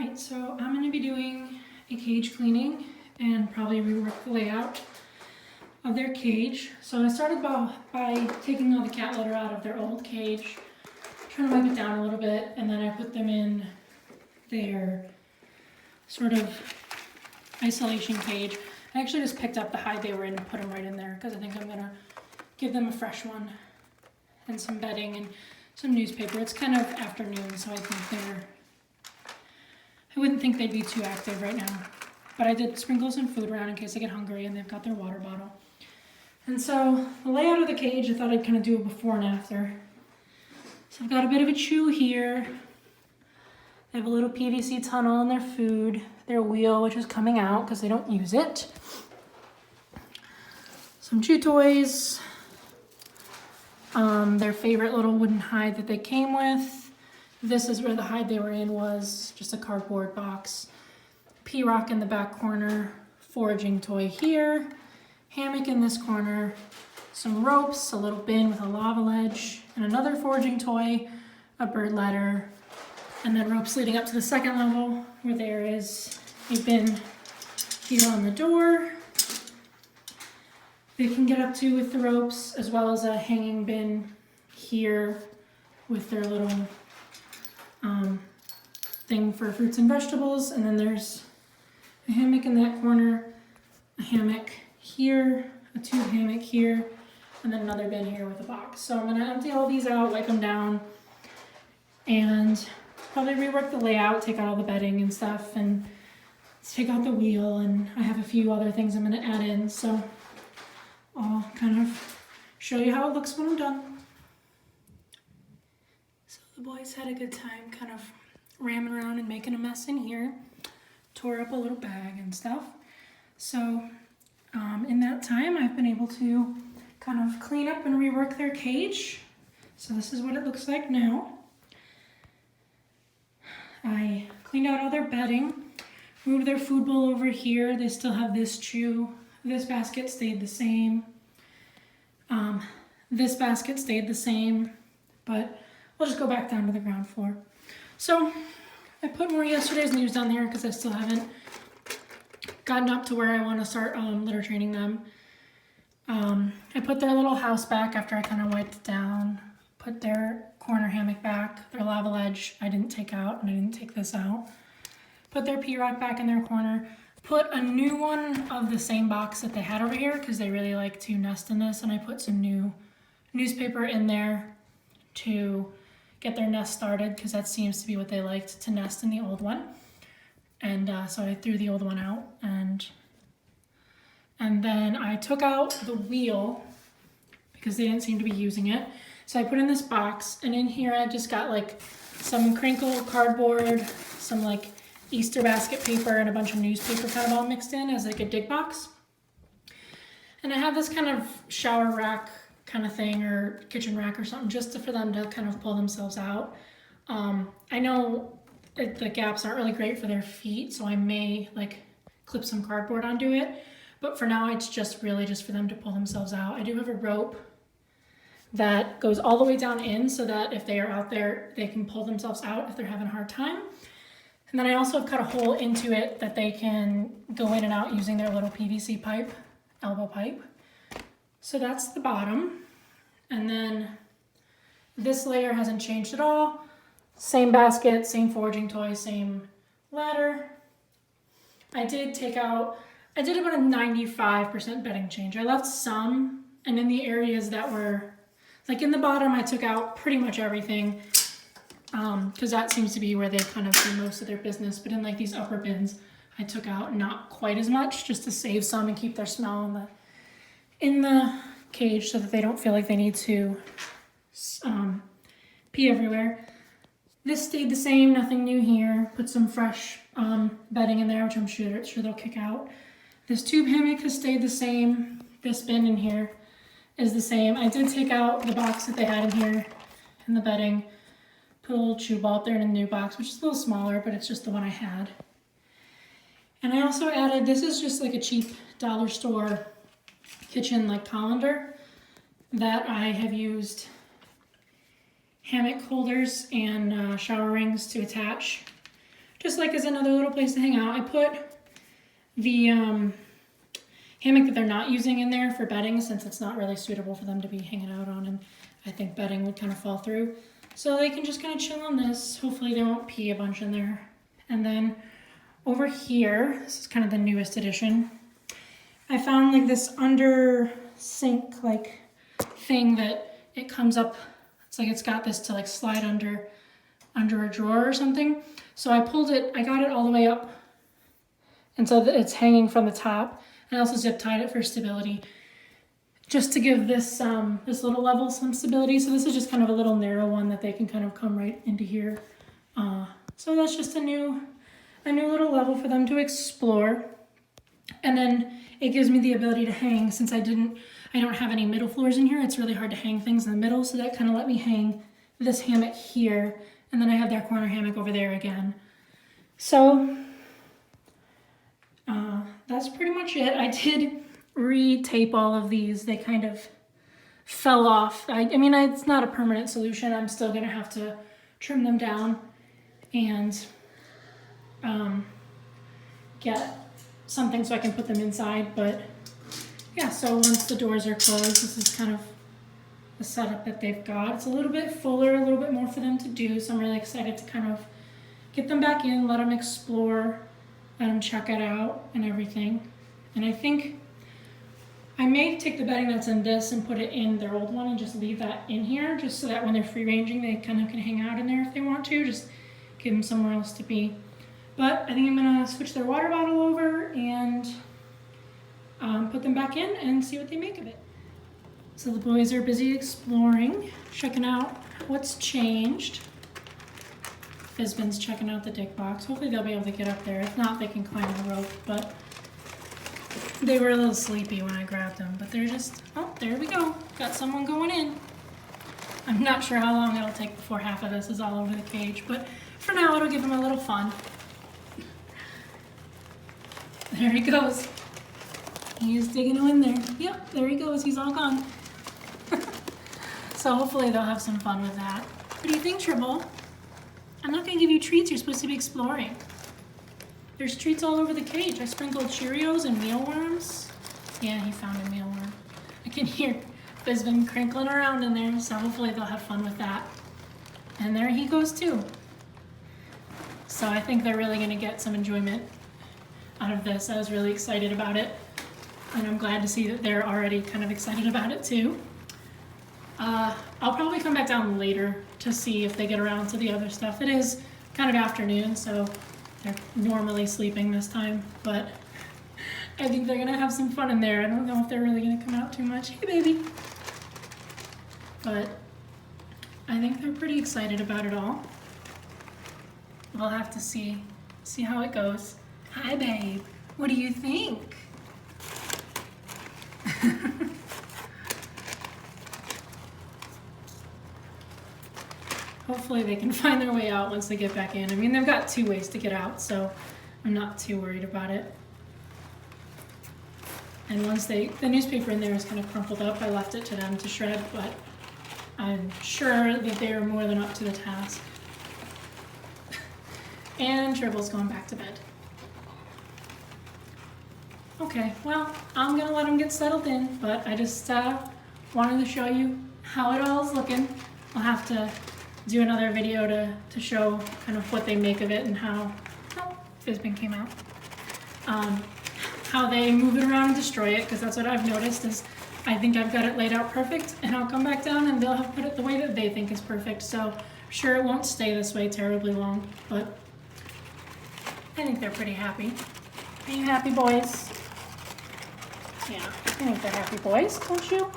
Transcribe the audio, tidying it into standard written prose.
Alright, so I'm going to be doing a cage cleaning and probably rework the layout of their cage. So I started by taking all the cat litter out of their old cage, trying to wipe it down a little bit, and then I put them in their sort of isolation cage. I actually just picked up the hide they were in and put them right in there because I think I'm going to give them a fresh one and some bedding and some newspaper. It's kind of afternoon, so I wouldn't think they'd be too active right now. But I did sprinkle some food around in case they get hungry, and they've got their water bottle. And so the layout of the cage, I thought I'd kind of do a before and after. So I've got a bit of a chew here. They have a little PVC tunnel in their food, their wheel, which is coming out because they don't use it. Some chew toys. Their favorite little wooden hide that they came with. This is where the hide they were in was, just a cardboard box. P-rock in the back corner, foraging toy here, hammock in this corner, some ropes, a little bin with a lava ledge, and another foraging toy, a bird ladder, and then ropes leading up to the second level where there is a bin here on the door they can get up to with the ropes, as well as a hanging bin here with their little thing for fruits and vegetables. And then there's a hammock in that corner, a hammock here, a tube hammock here, and then another bin here with a box. So I'm gonna empty all these out, wipe them down, and probably rework the layout, take out all the bedding and stuff, and take out the wheel, and I have a few other things I'm gonna add in. So I'll kind of show you how it looks when I'm done. So the boys had a good time kind of ramming around and making a mess in here. Tore up a little bag and stuff. So in that time I've been able to kind of clean up and rework their cage. So this is what it looks like now. I cleaned out all their bedding, moved their food bowl over here. They still have this chew. This basket stayed the same. This basket stayed the same, but we'll just go back down to the ground floor. So I put more yesterday's news down there because I still haven't gotten up to where I want to start litter training them. I put their little house back after I kind of wiped it down, put their corner hammock back, their lava ledge I didn't take out, and I didn't take this out. Put their P-rock back in their corner. Put a new one of the same box that they had over here because they really like to nest in this, and I put some new newspaper in there to get their nest started because that seems to be what they liked, to nest in the old one. And so I threw the old one out, and then I took out the wheel because they didn't seem to be using it. So I put in this box, and in here I just got like some crinkled cardboard, some like Easter basket paper, and a bunch of newspaper kind of all mixed in as like a dig box. And I have this kind of shower rack kind of thing, or kitchen rack or something, just for them to kind of pull themselves out. I know the gaps aren't really great for their feet, so I may like clip some cardboard onto it, but for now it's just really just for them to pull themselves out. I do have a rope that goes all the way down in so that if they are out there, they can pull themselves out if they're having a hard time. And then I also have cut a hole into it that they can go in and out using their little PVC pipe, elbow pipe. So that's the bottom. And then this layer hasn't changed at all. Same basket, same foraging toy, same ladder. I did about a 95% bedding change. I left some, and in the areas that were, like in the bottom, I took out pretty much everything. Because that seems to be where they kind of do most of their business. But in like these upper bins, I took out not quite as much just to save some and keep their smell in the cage so that they don't feel like they need to pee everywhere. This stayed the same, nothing new here. Put some fresh bedding in there, which I'm sure they'll kick out. This tube hammock has stayed the same. This bin in here is the same. I did take out the box that they had in here and the bedding. Put a little chew ball up there in a new box, which is a little smaller, but it's just the one I had. And I also added, this is just like a cheap dollar store kitchen like colander that I have used hammock holders and shower rings to attach just like as another little place to hang out. I put the hammock that they're not using in there for bedding, since it's not really suitable for them to be hanging out on, and I think bedding would kind of fall through. So they can just kind of chill on this. Hopefully they won't pee a bunch in there. And then over here, this is kind of the newest addition, I found like this under sink like thing that it comes up. It's like it's got this to like slide under a drawer or something. So I pulled it, I got it all the way up, and so that it's hanging from the top. And I also zip tied it for stability, just to give this this little level some stability. So this is just kind of a little narrow one that they can kind of come right into here. So that's just a new little level for them to explore. And then it gives me the ability to hang, since I don't have any middle floors in here. It's really hard to hang things in the middle, so that kind of let me hang this hammock here, and then I have their corner hammock over there again. So that's pretty much it. I did re-tape all of these. They kind of fell off. I mean, it's not a permanent solution. I'm still gonna have to trim them down and get something so I can put them inside. But yeah, so once the doors are closed, this is kind of the setup that they've got. It's a little bit fuller, a little bit more for them to do, so I'm really excited to kind of get them back in, let them explore, let them check it out and everything. And I think I may take the bedding that's in this and put it in their old one and just leave that in here, just so that when they're free ranging, they kind of can hang out in there if they want to, just give them somewhere else to be. But I think I'm gonna switch their water bottle over and put them back in and see what they make of it. So the boys are busy exploring, checking out what's changed. Fizbin's checking out the dig box. Hopefully they'll be able to get up there. If not, they can climb the rope, but they were a little sleepy when I grabbed them, but they're just, oh, there we go. Got someone going in. I'm not sure how long it'll take before half of this is all over the cage, but for now it'll give them a little fun. There he goes. He's digging in there. Yep, there he goes. He's all gone. So hopefully they'll have some fun with that. What do you think, Tribble? I'm not gonna give you treats. You're supposed to be exploring. There's treats all over the cage. I sprinkled Cheerios and mealworms. Yeah, he found a mealworm. I can hear Fizbin crinkling around in there, so hopefully they'll have fun with that. And there he goes too. So I think they're really gonna get some enjoyment out of this. I was really excited about it, and I'm glad to see that they're already kind of excited about it too. I'll probably come back down later to see if they get around to the other stuff. It is kind of afternoon, so they're normally sleeping this time, but I think they're gonna have some fun in there. I don't know if they're really gonna come out too much. Hey, baby. But I think they're pretty excited about it all. We'll have to see how it goes. Hi, babe. What do you think? Hopefully they can find their way out once they get back in. I mean, they've got 2 ways to get out, so I'm not too worried about it. And once the newspaper in there is kind of crumpled up, I left it to them to shred, but I'm sure that they are more than up to the task. And Tribble's going back to bed. Okay, well, I'm gonna let them get settled in, but I just wanted to show you how it all is looking. I'll have to do another video to show kind of what they make of it and how, oh, Fizbin came out, how they move it around and destroy it, because that's what I've noticed is I think I've got it laid out perfect, and I'll come back down and they'll have put it the way that they think is perfect. So I'm sure it won't stay this way terribly long, but I think they're pretty happy. Are you happy, boys? Yeah, I think they're happy boys, don't you?